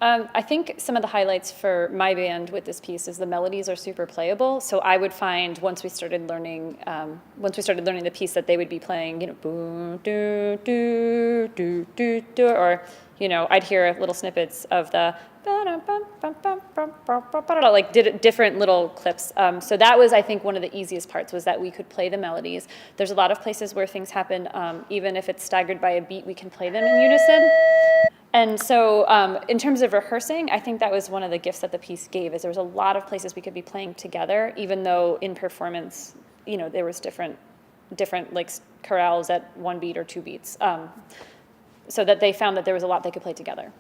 I think some of the highlights for my band with this piece is the melodies are super playable. So I would find once we started learning the piece that they would be playing, boom, do, do, do, do, do, or, I'd hear little snippets of the like different little clips. So that was, I think, one of the easiest parts was that we could play the melodies. There's a lot of places where things happen, even if it's staggered by a beat, we can play them in unison. And so in terms of rehearsing, I think that was one of the gifts that the piece gave, is there was a lot of places we could be playing together, even though in performance, there was different like chorales at 1 beat or 2 beats. So that they found that there was a lot they could play together.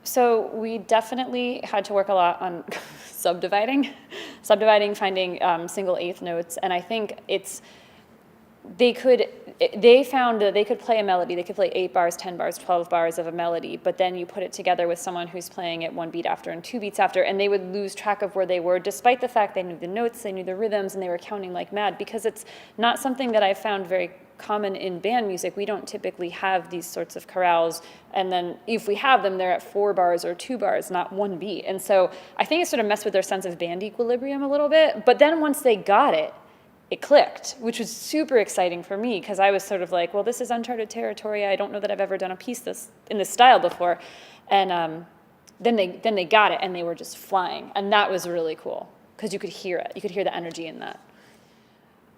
So we definitely had to work a lot on subdividing, finding single eighth notes, and I think they found that they could play a melody, they could play 8 bars, 10 bars, 12 bars of a melody, but then you put it together with someone who's playing it 1 beat after and 2 beats after, and they would lose track of where they were, despite the fact they knew the notes, they knew the rhythms, and they were counting like mad, because it's not something that I found very common in band music. We don't typically have these sorts of chorales, and then if we have them, they're at 4 bars or 2 bars, not 1 beat. And so I think it sort of messed with their sense of band equilibrium a little bit, but then once they got it, it clicked, which was super exciting for me, because I was sort of like, well, this is uncharted territory. I don't know that I've ever done a piece in this style before. And then they got it, and they were just flying. And that was really cool, because you could hear it. You could hear the energy in that.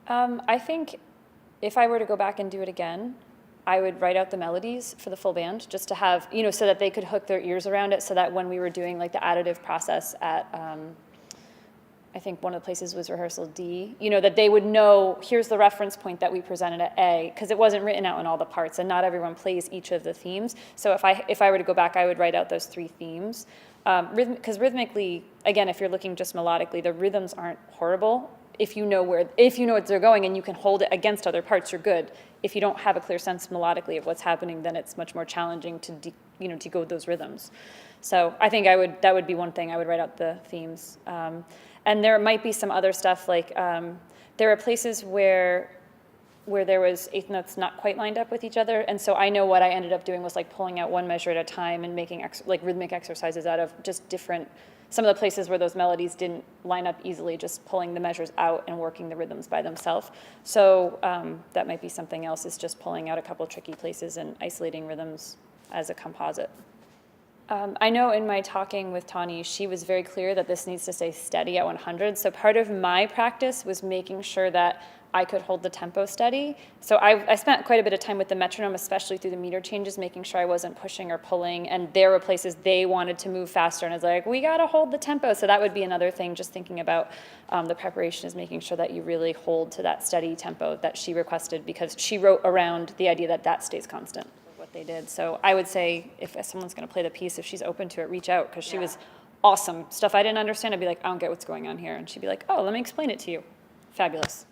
I think if I were to go back and do it again, I would write out the melodies for the full band, just to have, so that they could hook their ears around it, so that when we were doing like the additive process at, I think one of the places was rehearsal D, that they would know, here's the reference point that we presented at A, because it wasn't written out in all the parts, and not everyone plays each of the themes. So if I were to go back, I would write out those 3 themes. Because rhythmically, again, if you're looking just melodically, the rhythms aren't horrible. If you know where they're going and you can hold it against other parts, you're good. If you don't have a clear sense melodically of what's happening, then it's much more challenging to decode those rhythms. So I think that would be one thing. I would write out the themes. And there might be some other stuff, like there are places where there was eighth notes not quite lined up with each other, and so I know what I ended up doing was like pulling out one measure at a time and making like rhythmic exercises out of just some of the places where those melodies didn't line up easily, just pulling the measures out and working the rhythms by themselves. So that might be something else, is just pulling out a couple tricky places and isolating rhythms as a composite. I know in my talking with Tawnie, she was very clear that this needs to stay steady at 100. So part of my practice was making sure that I could hold the tempo steady. So I spent quite a bit of time with the metronome, especially through the meter changes, making sure I wasn't pushing or pulling. And there were places they wanted to move faster, and I was like, we got to hold the tempo. So that would be another thing, just thinking about the preparation, is making sure that you really hold to that steady tempo that she requested, because she wrote around the idea that stays constant. What they did. So I would say, if someone's going to play the piece, if she's open to it, reach out, because she was awesome. Stuff I didn't understand, I'd be like, I don't get what's going on here. And she'd be like, oh, let me explain it to you. Fabulous.